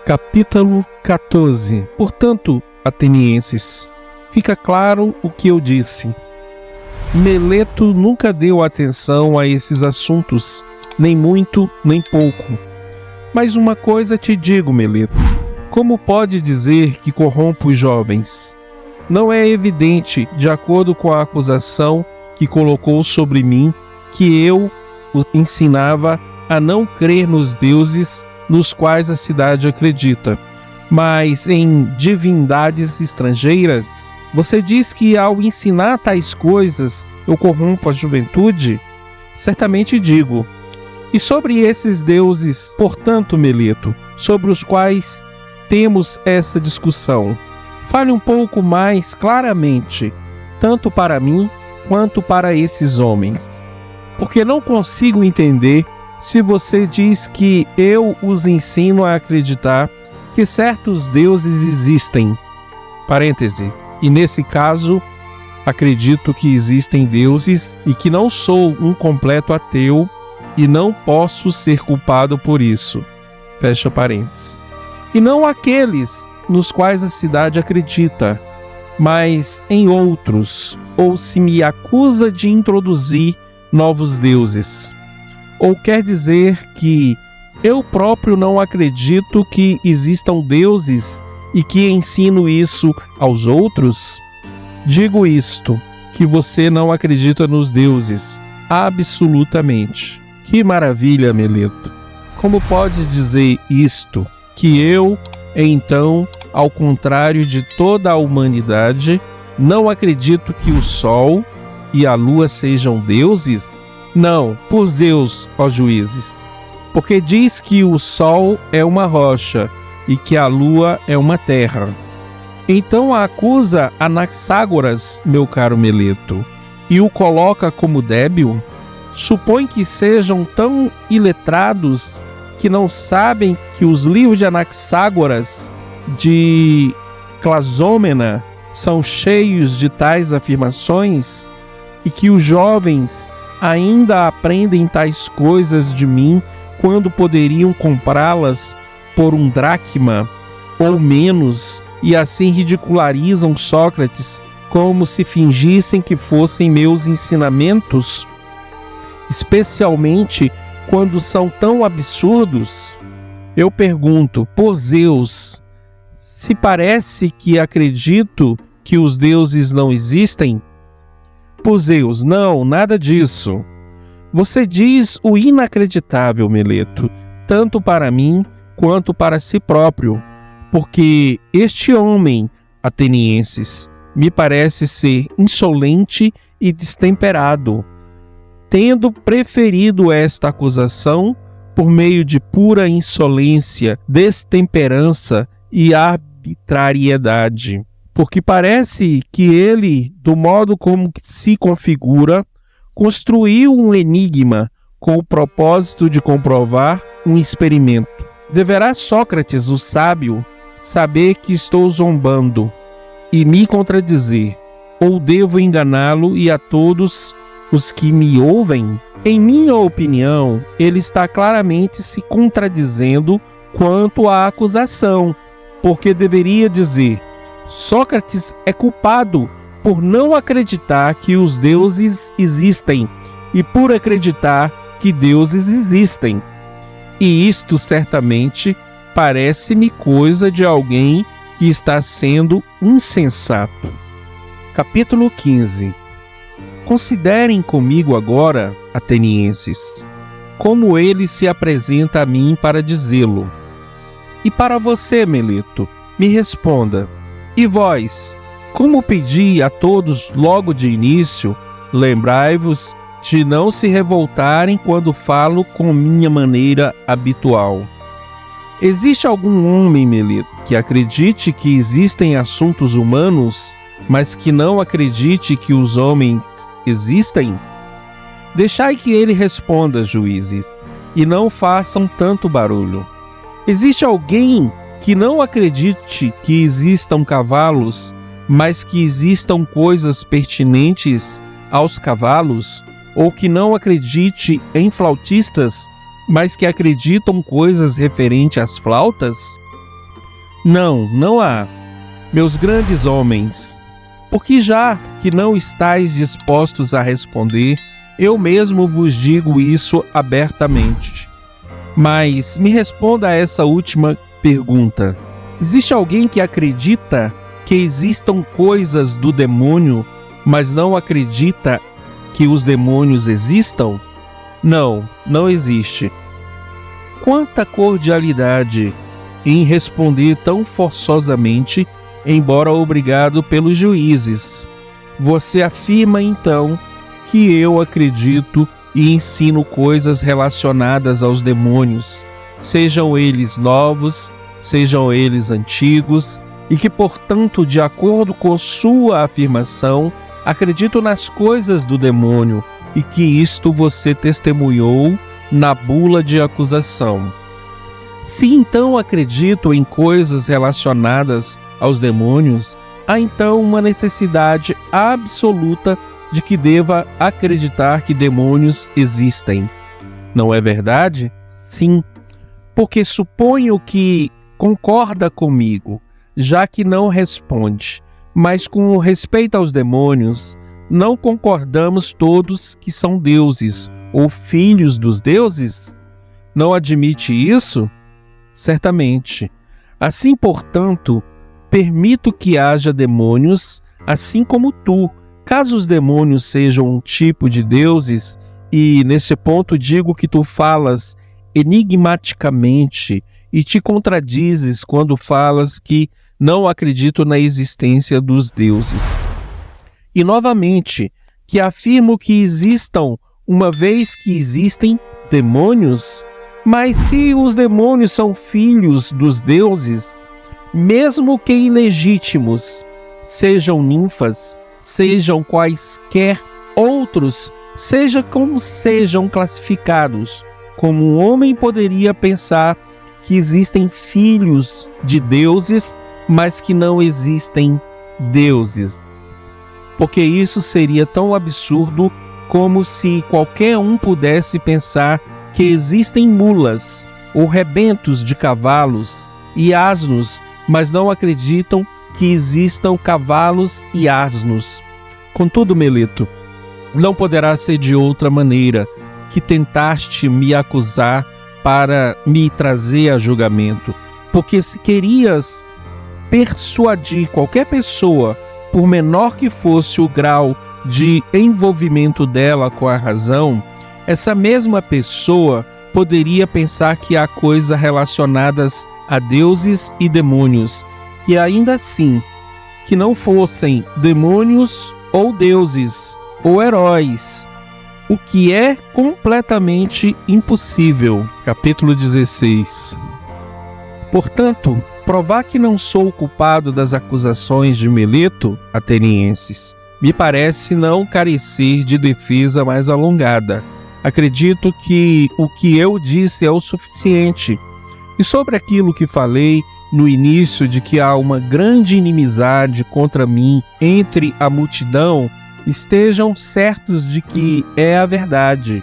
Capítulo 14. Portanto, atenienses, fica claro o que eu disse. Meleto nunca deu atenção a esses assuntos, nem muito, nem pouco. Mas uma coisa te digo, Meleto. Como pode dizer que corrompo os jovens? Não é evidente, de acordo com a acusação que colocou sobre mim, que eu os ensinava a não crer nos deuses nos quais a cidade acredita, mas em divindades estrangeiras? Você diz que ao ensinar tais coisas eu corrompo a juventude? Certamente digo. E sobre esses deuses, portanto, Meleto, sobre os quais temos essa discussão, fale um pouco mais claramente, tanto para mim quanto para esses homens. Porque não consigo entender se você diz que eu os ensino a acreditar que certos deuses existem. Parêntese. E nesse caso, acredito que existem deuses e que não sou um completo ateu e não posso ser culpado por isso. Fecha parênteses. E não aqueles nos quais a cidade acredita, mas em outros, ou se me acusa de introduzir novos deuses. Ou quer dizer que eu próprio não acredito que existam deuses e que ensino isso aos outros? Digo isto, que você não acredita nos deuses, absolutamente. Que maravilha, Meleto! Como pode dizer isto, que eu, então, ao contrário de toda a humanidade, não acredito que o Sol e a Lua sejam deuses? Não, por Zeus, ó juízes, porque diz que o Sol é uma rocha e que a Lua é uma terra. Então acusa Anaxágoras, meu caro Meleto, e o coloca como débil? Supõe que sejam tão iletrados que não sabem que os livros de Anaxágoras, de Clasômena, são cheios de tais afirmações e que os jovens ainda aprendem tais coisas de mim quando poderiam comprá-las por um dracma ou menos e assim ridicularizam Sócrates como se fingissem que fossem meus ensinamentos, especialmente quando são tão absurdos? Eu pergunto, por Zeus, se parece que acredito que os deuses não existem? Por Zeus, não, nada disso. Você diz o inacreditável, Meleto, tanto para mim quanto para si próprio, porque este homem, atenienses, me parece ser insolente e destemperado, tendo preferido esta acusação por meio de pura insolência, destemperança e arbitrariedade. Porque parece que ele, do modo como se configura, construiu um enigma com o propósito de comprovar um experimento. Deverá Sócrates, o sábio, saber que estou zombando e me contradizer, ou devo enganá-lo e a todos os que me ouvem? Em minha opinião, ele está claramente se contradizendo quanto à acusação, porque deveria dizer: Sócrates é culpado por não acreditar que os deuses existem e por acreditar que deuses existem. E isto certamente parece-me coisa de alguém que está sendo insensato. Capítulo 15. Considerem comigo agora, atenienses, como ele se apresenta a mim para dizê-lo. E para você, Meleto, me responda. E vós, como pedi a todos logo de início, lembrai-vos de não se revoltarem quando falo com minha maneira habitual. Existe algum homem, Meleto, que acredite que existem assuntos humanos, mas que não acredite que os homens existem? Deixai que ele responda, juízes, e não façam tanto barulho. Existe alguém que não acredite que existam cavalos, mas que existam coisas pertinentes aos cavalos? Ou que não acredite em flautistas, mas que acreditam coisas referentes às flautas? Não, não há. Meus grandes homens, porque já que não estáis dispostos a responder, eu mesmo vos digo isso abertamente. Mas me responda a essa última pergunta. Existe alguém que acredita que existam coisas do demônio, mas não acredita que os demônios existam? Não, não existe. Quanta cordialidade em responder tão forçosamente, embora obrigado pelos juízes. Você afirma então que eu acredito e ensino coisas relacionadas aos demônios, sejam eles novos, sejam eles antigos, e que, portanto, de acordo com sua afirmação, acredito nas coisas do demônio, e que isto você testemunhou na bula de acusação. Se então acredito em coisas relacionadas aos demônios, há então uma necessidade absoluta de que deva acreditar que demônios existem. Não é verdade? Sim, porque suponho que concorda comigo, já que não responde. Mas com respeito aos demônios, não concordamos todos que são deuses ou filhos dos deuses? Não admite isso? Certamente. Assim, portanto, permito que haja demônios, assim como tu, caso os demônios sejam um tipo de deuses, e nesse ponto digo que tu falas enigmaticamente e te contradizes quando falas que não acredito na existência dos deuses. E novamente, que afirmo que existam, uma vez que existem demônios. Mas se os demônios são filhos dos deuses, mesmo que ilegítimos, sejam ninfas, sejam quaisquer outros, seja como sejam classificados, como um homem poderia pensar que existem filhos de deuses, mas que não existem deuses? Porque isso seria tão absurdo como se qualquer um pudesse pensar que existem mulas ou rebentos de cavalos e asnos, mas não acreditam que existam cavalos e asnos. Contudo, Meleto, não poderá ser de outra maneira que tentaste me acusar para me trazer a julgamento, porque se querias persuadir qualquer pessoa, por menor que fosse o grau de envolvimento dela com a razão, essa mesma pessoa poderia pensar que há coisas relacionadas a deuses e demônios, e ainda assim, que não fossem demônios ou deuses ou heróis, o que é completamente impossível. Capítulo 16. Portanto, provar que não sou o culpado das acusações de Meleto, atenienses, me parece não carecer de defesa mais alongada. Acredito que o que eu disse é o suficiente. E sobre aquilo que falei no início de que há uma grande inimizade contra mim entre a multidão, estejam certos de que é a verdade.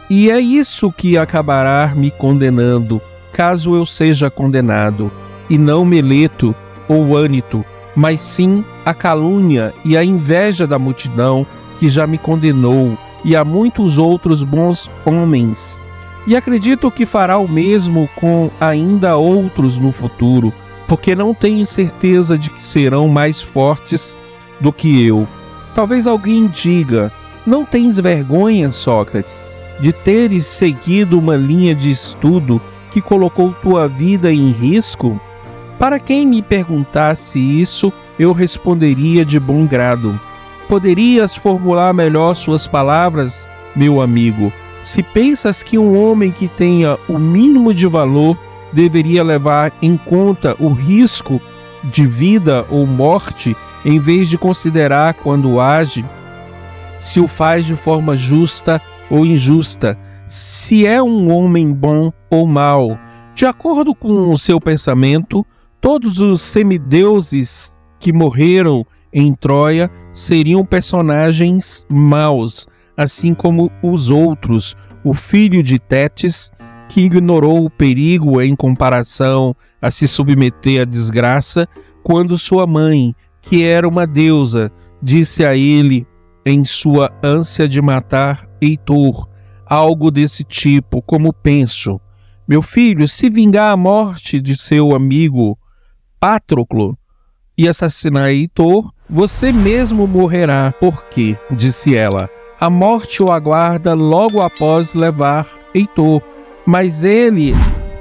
E é isso que acabará me condenando, caso eu seja condenado, e não Meleto ou Ânito, mas sim a calúnia e a inveja da multidão que já me condenou, e há muitos outros bons homens. E acredito que fará o mesmo com ainda outros no futuro, porque não tenho certeza de que serão mais fortes do que eu. Talvez alguém diga: não tens vergonha, Sócrates, de teres seguido uma linha de estudo que colocou tua vida em risco? Para quem me perguntasse isso, eu responderia de bom grado: poderias formular melhor suas palavras, meu amigo? Se pensas que um homem que tenha o mínimo de valor deveria levar em conta o risco de vida ou morte, em vez de considerar quando age, se o faz de forma justa ou injusta, se é um homem bom ou mau. De acordo com o seu pensamento, todos os semideuses que morreram em Troia seriam personagens maus, assim como os outros, o filho de Tétis, que ignorou o perigo em comparação a se submeter à desgraça, quando sua mãe, que era uma deusa, disse a ele, em sua ânsia de matar Heitor, algo desse tipo, como penso: meu filho, se vingar a morte de seu amigo Patroclo e assassinar Heitor, você mesmo morrerá, porque, disse ela, a morte o aguarda logo após levar Heitor. Mas ele,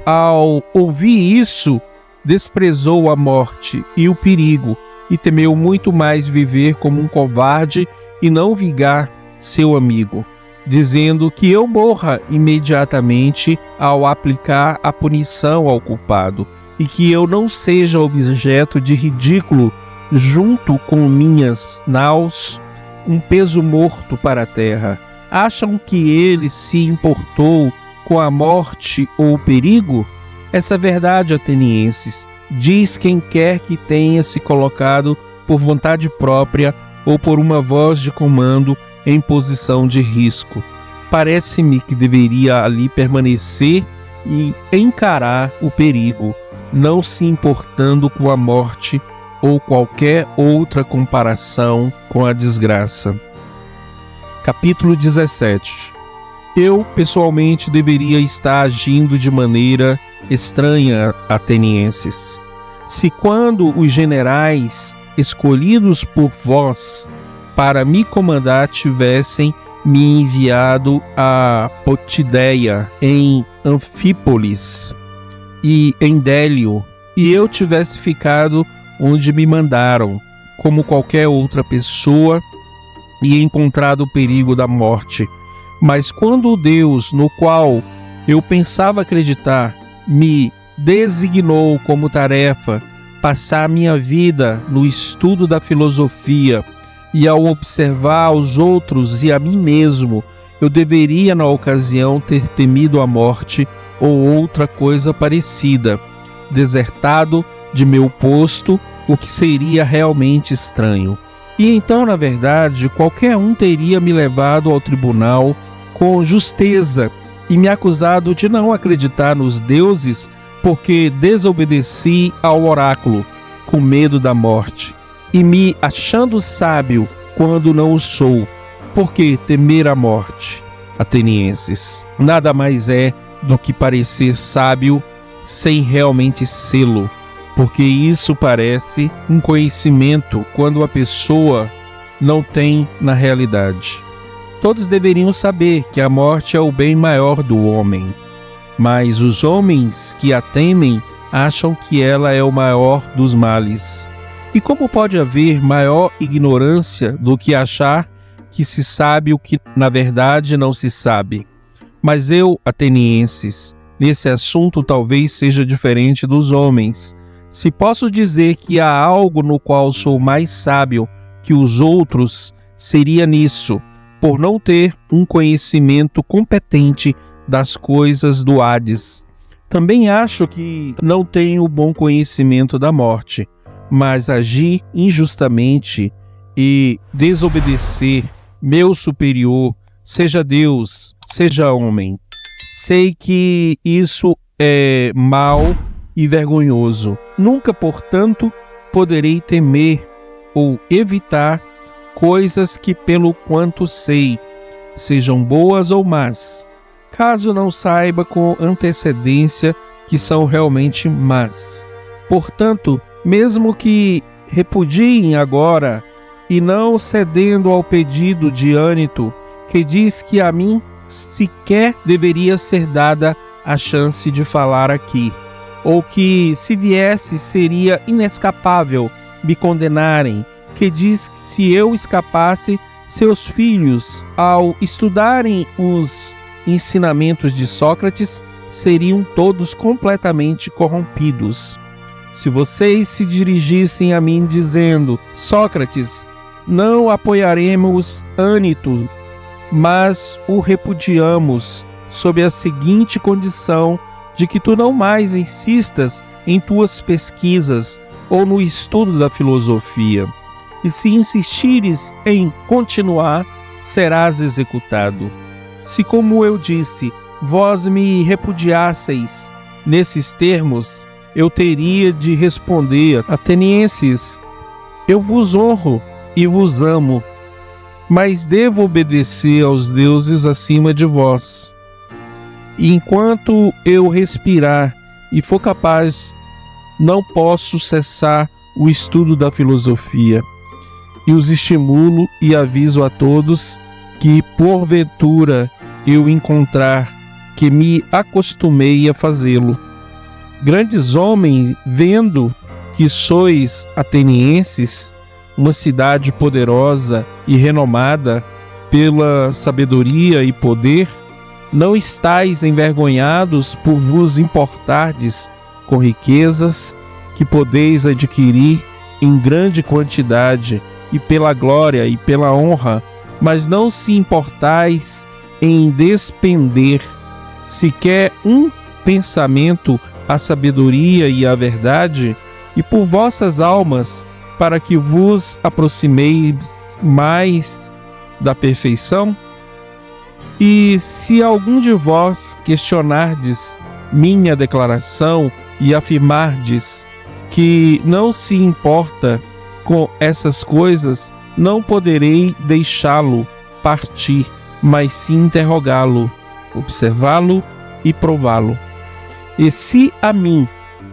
ao ouvir isso, desprezou a morte e o perigo, e temeu muito mais viver como um covarde e não vingar seu amigo, dizendo que eu morra imediatamente ao aplicar a punição ao culpado, e que eu não seja objeto de ridículo junto com minhas naus, um peso morto para a terra. Acham que ele se importou com a morte ou o perigo? Essa verdade, atenienses, diz quem quer que tenha se colocado por vontade própria ou por uma voz de comando em posição de risco. Parece-me que deveria ali permanecer e encarar o perigo, não se importando com a morte ou qualquer outra comparação com a desgraça. Capítulo 17. Eu, pessoalmente, deveria estar agindo de maneira estranha, atenienses. Se quando os generais escolhidos por vós para me comandar tivessem me enviado a Potideia, em Anfípolis e em Délio, e eu tivesse ficado onde me mandaram, como qualquer outra pessoa, e encontrado o perigo da morte. Mas quando o Deus no qual eu pensava acreditar me designou como tarefa passar minha vida no estudo da filosofia, e ao observar os outros e a mim mesmo, eu deveria na ocasião ter temido a morte ou outra coisa parecida, desertado de meu posto, o que seria realmente estranho. E então, na verdade, qualquer um teria me levado ao tribunal com justeza e me acusado de não acreditar nos deuses porque desobedeci ao oráculo com medo da morte, e me achando sábio quando não o sou, porque temer a morte, atenienses, nada mais é do que parecer sábio sem realmente sê-lo, porque isso parece um conhecimento quando a pessoa não tem na realidade. Todos deveriam saber que a morte é o bem maior do homem, mas os homens que a temem acham que ela é o maior dos males. E como pode haver maior ignorância do que achar que se sabe o que na verdade não se sabe? Mas eu, atenienses, nesse assunto talvez seja diferente dos homens. Se posso dizer que há algo no qual sou mais sábio que os outros, seria nisso, por não ter um conhecimento competente das coisas do Hades. Também acho que não tenho bom conhecimento da morte, mas agir injustamente e desobedecer meu superior, seja Deus, seja homem. Sei que isso é mal e vergonhoso. Nunca, portanto, poderei temer ou evitar coisas que, pelo quanto sei, sejam boas ou más, caso não saiba com antecedência que são realmente más. Portanto, mesmo que repudiem agora, e não cedendo ao pedido de Ânito, que diz que a mim sequer deveria ser dada a chance de falar aqui, ou que, se viesse, seria inescapável me condenarem, que diz que se eu escapasse, seus filhos, ao estudarem os ensinamentos de Sócrates, seriam todos completamente corrompidos. Se vocês se dirigissem a mim dizendo: Sócrates, não apoiaremos Ânito, mas o repudiamos sob a seguinte condição de que tu não mais insistas em tuas pesquisas ou no estudo da filosofia, e se insistires em continuar, serás executado. Se, como eu disse, vós me repudiasseis nesses termos, eu teria de responder: atenienses, eu vos honro e vos amo, mas devo obedecer aos deuses acima de vós. E enquanto eu respirar e for capaz, não posso cessar o estudo da filosofia. E os estimulo e aviso a todos que, porventura, eu encontrar que me acostumei a fazê-lo. Grandes homens, vendo que sois atenienses, uma cidade poderosa e renomada pela sabedoria e poder, não estáis envergonhados por vos importardes com riquezas que podeis adquirir em grande quantidade, e pela glória e pela honra, mas não se importais em despender sequer um pensamento à sabedoria e à verdade, e por vossas almas, para que vos aproximeis mais da perfeição? E se algum de vós questionardes minha declaração e afirmardes que não se importa com essas coisas, não poderei deixá-lo partir, mas sim interrogá-lo, observá-lo e prová-lo. E se a mim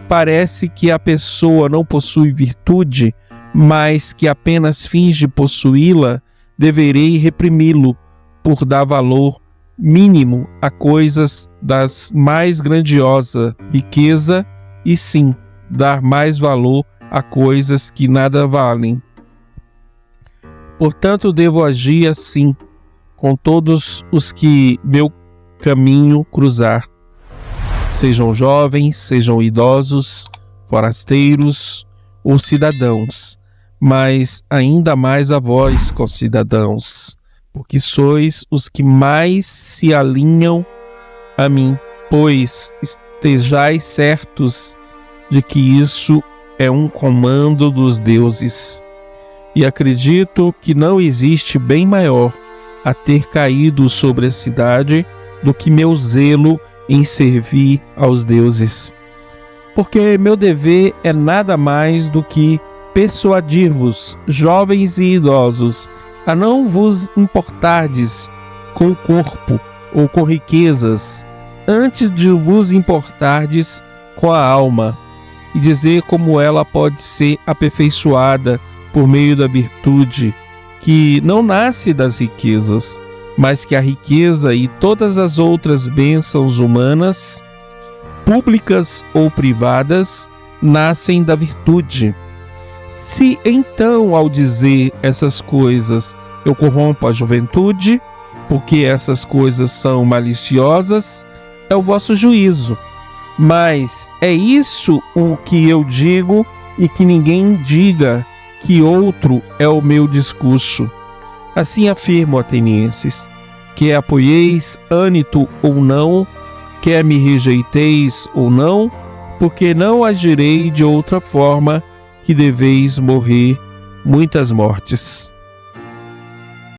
parece que a pessoa não possui virtude, mas que apenas finge possuí-la, deverei reprimi-lo por dar valor mínimo a coisas das mais grandiosa riqueza e sim dar mais valor a coisas que nada valem. Portanto, devo agir assim com todos os que meu caminho cruzar, sejam jovens, sejam idosos, forasteiros ou cidadãos, mas ainda mais a vós, concidadãos, porque sois os que mais se alinham a mim, pois estejais certos de que isso é um comando dos deuses. E acredito que não existe bem maior a ter caído sobre a cidade do que meu zelo em servir aos deuses. Porque meu dever é nada mais do que persuadir-vos, jovens e idosos, a não vos importardes com o corpo ou com riquezas, antes de vos importardes com a alma, e dizer como ela pode ser aperfeiçoada por meio da virtude, que não nasce das riquezas, mas que a riqueza e todas as outras bênçãos humanas, públicas ou privadas, nascem da virtude. Se então, ao dizer essas coisas, eu corrompo a juventude, porque essas coisas são maliciosas, é o vosso juízo. Mas é isso o que eu digo, e que ninguém diga que outro é o meu discurso. Assim afirmo, atenienses, quer apoieis ânito ou não, quer me rejeiteis ou não, porque não agirei de outra forma, que deveis morrer muitas mortes.